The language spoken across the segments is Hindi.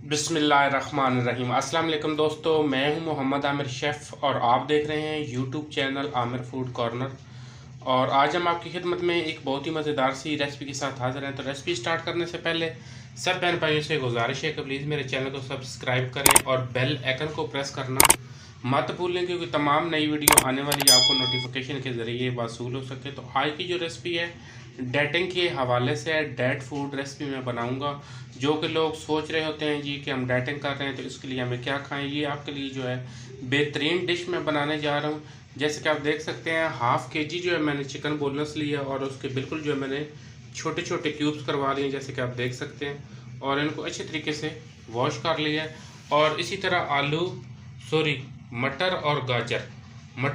बिस्मिल्लाहिर्रहमानिर्रहीम। अस्सलाम वालेकुम दोस्तों, मैं हूं मोहम्मद आमिर शेफ़ और आप देख रहे हैं YouTube channel Aamir food corner. और आज हम आपकी खिदमत में एक बहुत ही मज़ेदार सी रेसिपी के साथ हाज़िर हैं। तो रेसिपी स्टार्ट करने से पहले सब बहन भाइयों से गुजारिश है कि प्लीज़ मेरे चैनल को सब्सक्राइब करें और बेल आइकन को प्रेस करना मत भूलें, क्योंकि तमाम नई वीडियो आने वाली आपको नोटिफिकेशन के ज़रिए वसूल हो सके। तो आज की जो रेसिपी है डेटिंग के हवाले से है। डेट फूड रेसिपी मैं बनाऊंगा। जो कि लोग सोच रहे होते हैं जी कि हम डेटिंग कर रहे हैं तो इसके लिए हमें क्या खाएं, ये आपके लिए जो है बेहतरीन डिश मैं बनाने जा रहा हूं। जैसे कि आप देख सकते हैं हाफ़ के जी जो है मैंने चिकन बोनलेस लिया और उसके बिल्कुल जो है मैंने छोटे छोटे क्यूब्स करवा लिए, जैसे कि आप देख सकते हैं। और इनको अच्छे तरीके से वॉश कर लिया है। और इसी तरह मटर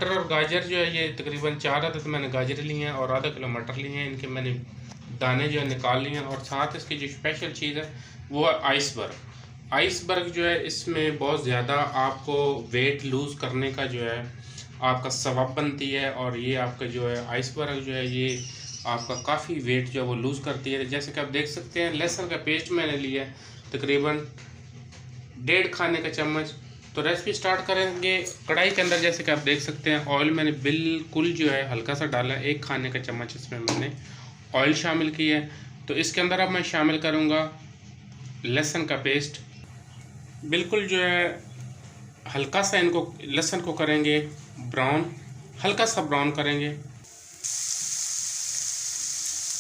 और गाजर जो है ये तकरीबन 4 अदद मैंने गाजर लिए हैं और आधा किलो मटर लिए हैं। इनके मैंने दाने जो है निकाल लिए हैं। और साथ इसकी जो स्पेशल चीज़ है वो है आइसबर्ग जो है इसमें बहुत ज़्यादा आपको वेट लूज़ करने का जो है आपका सबब बनती है। और ये आपका जो है आइसबर्ग जो है ये आपका काफ़ी वेट जो है वो लूज़ करती है। जैसे कि आप देख सकते हैं लहसुन का पेस्ट मैंने लिया है तकरीबन 1.5 खाने का चम्मच। तो रेसिपी स्टार्ट करेंगे। कढ़ाई के अंदर जैसे कि आप देख सकते हैं ऑयल मैंने बिल्कुल जो है हल्का सा डाला है, 1 खाने का चम्मच इसमें मैंने ऑयल शामिल किया है। तो इसके अंदर अब मैं शामिल करूंगा लहसुन का पेस्ट। बिल्कुल जो है हल्का सा इनको लहसुन को करेंगे ब्राउन, हल्का सा ब्राउन करेंगे।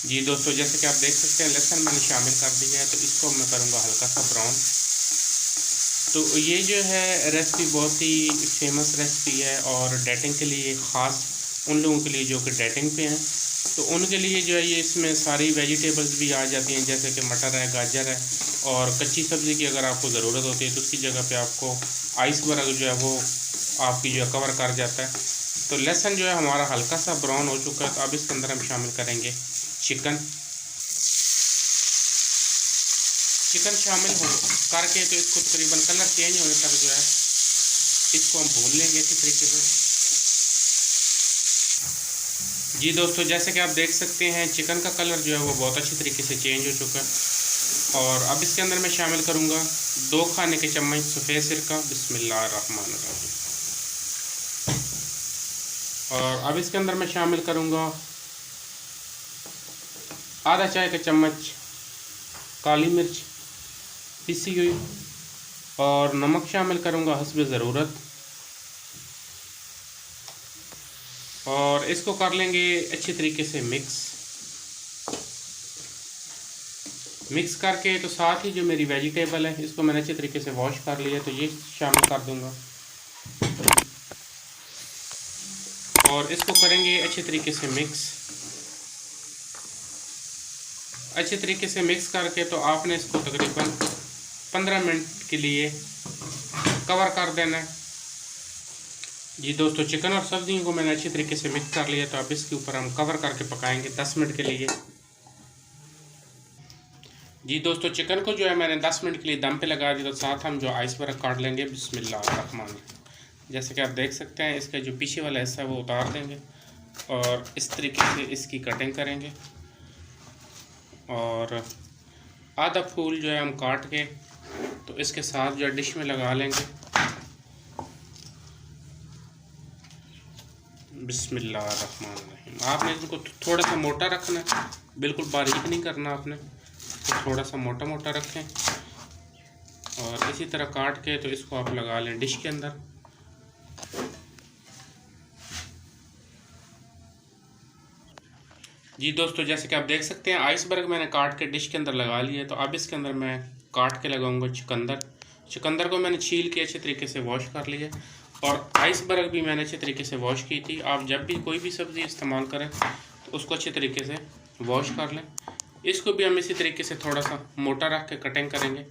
जी दोस्तों, जैसे कि आप देख सकते हैं लहसुन मैंने शामिल कर दिया है, तो इसको मैं करूँगा हल्का सा ब्राउन। तो ये जो है रेसिपी बहुत ही फेमस रेसिपी है और डेटिंग के लिए ख़ास उन लोगों के लिए जो कि डेटिंग पे हैं, तो उनके लिए जो है ये इसमें सारी वेजिटेबल्स भी आ जाती हैं, जैसे कि मटर है, गाजर है। और कच्ची सब्ज़ी की अगर आपको ज़रूरत होती है तो उसकी जगह पे आपको आइसबर्ग जो है वो आपकी जो है कवर कर जाता है। तो लहसुन जो है हमारा हल्का सा ब्राउन हो चुका है। तो अब इसके अंदर हम शामिल करेंगे चिकन। चिकन शामिल हो करके तो इसको तकरीबन कलर चेंज होने तक जो है इसको हम भून लेंगे इसी तरीके से। जी दोस्तों, जैसे कि आप देख सकते हैं चिकन का कलर जो है वो बहुत अच्छी तरीके से चेंज हो चुका है। और अब इसके अंदर मैं शामिल करूंगा 2 खाने के चम्मच सफ़ेद सिरका। बिस्मिल्लाहिर्रहमानिर्रहीम। और अब इसके अंदर मैं शामिल करूंगा आधा चाय का चम्मच काली मिर्च पिसी हुई। और नमक शामिल करूंगा हस्ब ज़रूरत। और इसको कर लेंगे अच्छी तरीके से मिक्स करके। तो साथ ही जो मेरी वेजिटेबल है इसको मैंने अच्छे तरीके से वॉश कर लिया, तो ये शामिल कर दूंगा। और इसको करेंगे अच्छे तरीके से अच्छे तरीके से मिक्स करके। तो आपने इसको तकरीबन 15 मिनट के लिए कवर कर देना है। जी दोस्तों, चिकन और सब्जियों को मैंने अच्छी तरीके से मिक्स कर लिया। तो अब इसके ऊपर हम कवर करके पकाएंगे 10 मिनट के लिए। जी दोस्तों, चिकन को जो है मैंने 10 मिनट के लिए दम पे लगा दिया। तो साथ हम जो आइसबर्ग काट लेंगे बिस्मिल्लाहिर्रहमानिर्रहीम। जैसे कि आप देख सकते हैं इसका जो पीछे वाला हिस्सा है वो उतार देंगे और इस तरीके से इसकी कटिंग करेंगे। और आधा फूल जो है हम काट के तो इसके साथ जो डिश में लगा लेंगे। बिस्मिल्लाहिर्रहमानिर्रहीम। आपने इसको थोड़ा सा मोटा रखना है, बिल्कुल बारीक नहीं करना आपने, तो थोड़ा सा मोटा मोटा रखें। और इसी तरह काट के तो इसको आप लगा लें डिश के अंदर। जी दोस्तों, जैसे कि आप देख सकते हैं आइसबर्ग मैंने काट के डिश के अंदर लगा लिया है। तो अब इसके अंदर मैं काट के लगाऊंगा चुकंदर को मैंने छील के अच्छे तरीके से वॉश कर लिया। और आइसबर्ग भी मैंने अच्छे तरीके से वॉश की थी। आप जब भी कोई भी सब्ज़ी इस्तेमाल करें तो उसको अच्छे तरीके से वॉश कर लें। इसको भी हम इसी तरीके से थोड़ा सा मोटा रख के कटिंग करेंगे।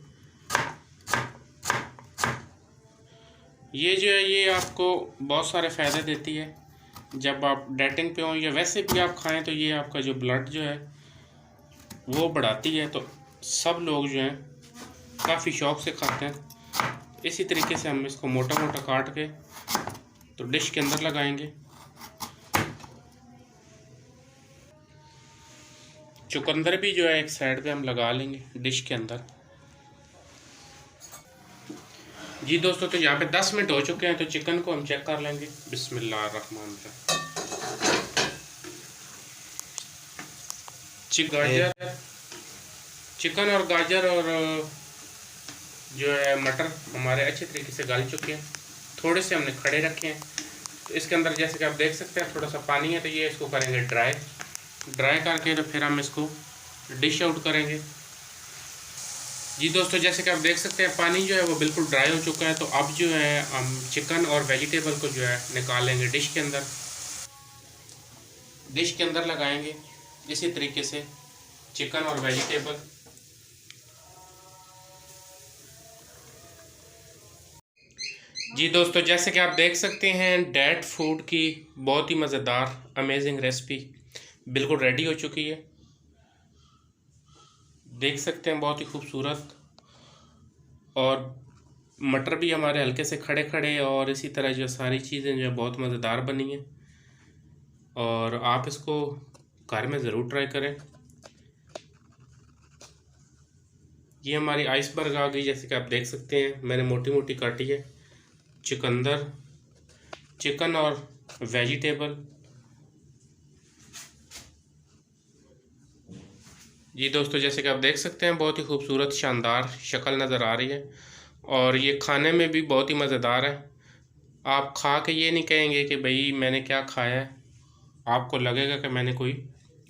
ये जो है ये आपको बहुत सारे फ़ायदे देती है जब आप डेटिंग पे हों या वैसे भी आप खाएं। तो ये आपका जो ब्लड जो है वो बढ़ाती है। तो सब लोग जो हैं काफ़ी शौक़ से खाते हैं। इसी तरीके से हम इसको मोटा मोटा काट के तो डिश के अंदर लगाएंगे। चुकंदर भी जो है एक साइड पे हम लगा लेंगे डिश के अंदर। जी दोस्तों, तो यहाँ पे 10 मिनट हो चुके हैं, तो चिकन को हम चेक कर लेंगे। बिस्मिल्लाहिर्रहमानिर्रहीम। चिकन और गाजर और जो है मटर हमारे अच्छे तरीके से गल चुके हैं। थोड़े से हमने खड़े रखे हैं। तो इसके अंदर जैसे कि आप देख सकते हैं थोड़ा सा पानी है, तो ये इसको करेंगे ड्राई करके, तो फिर हम इसको डिश आउट करेंगे। जी दोस्तों, जैसे कि आप देख सकते हैं पानी जो है वो बिल्कुल ड्राई हो चुका है। तो अब जो है हम चिकन और वेजिटेबल को जो है निकालेंगे डिश के अंदर लगाएंगे इसी तरीके से चिकन और वेजिटेबल। जी दोस्तों, जैसे कि आप देख सकते हैं डैट फूड की बहुत ही मज़ेदार अमेजिंग रेसिपी बिल्कुल रेडी हो चुकी है। देख सकते हैं बहुत ही खूबसूरत, और मटर भी हमारे हल्के से खड़े खड़े, और इसी तरह जो सारी चीज़ें जो है बहुत मज़ेदार बनी हैं। और आप इसको घर में ज़रूर ट्राई करें। ये हमारी आइसबर्ग आ गई, जैसे कि आप देख सकते हैं मैंने मोटी मोटी काटी है। चिकन और वेजिटेबल। जी दोस्तों, जैसे कि आप देख सकते हैं बहुत ही खूबसूरत शानदार शक्ल नज़र आ रही है, और ये खाने में भी बहुत ही मज़ेदार है। आप खा के ये नहीं कहेंगे कि भाई मैंने क्या खाया है, आपको लगेगा कि मैंने कोई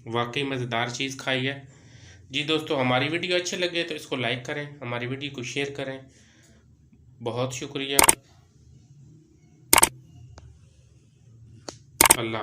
वाकई मज़ेदार चीज़ खाई है। जी दोस्तों, हमारी वीडियो अच्छी लगे तो इसको लाइक करें, हमारी वीडियो को शेयर करें। बहुत शुक्रिया। अल्लाह।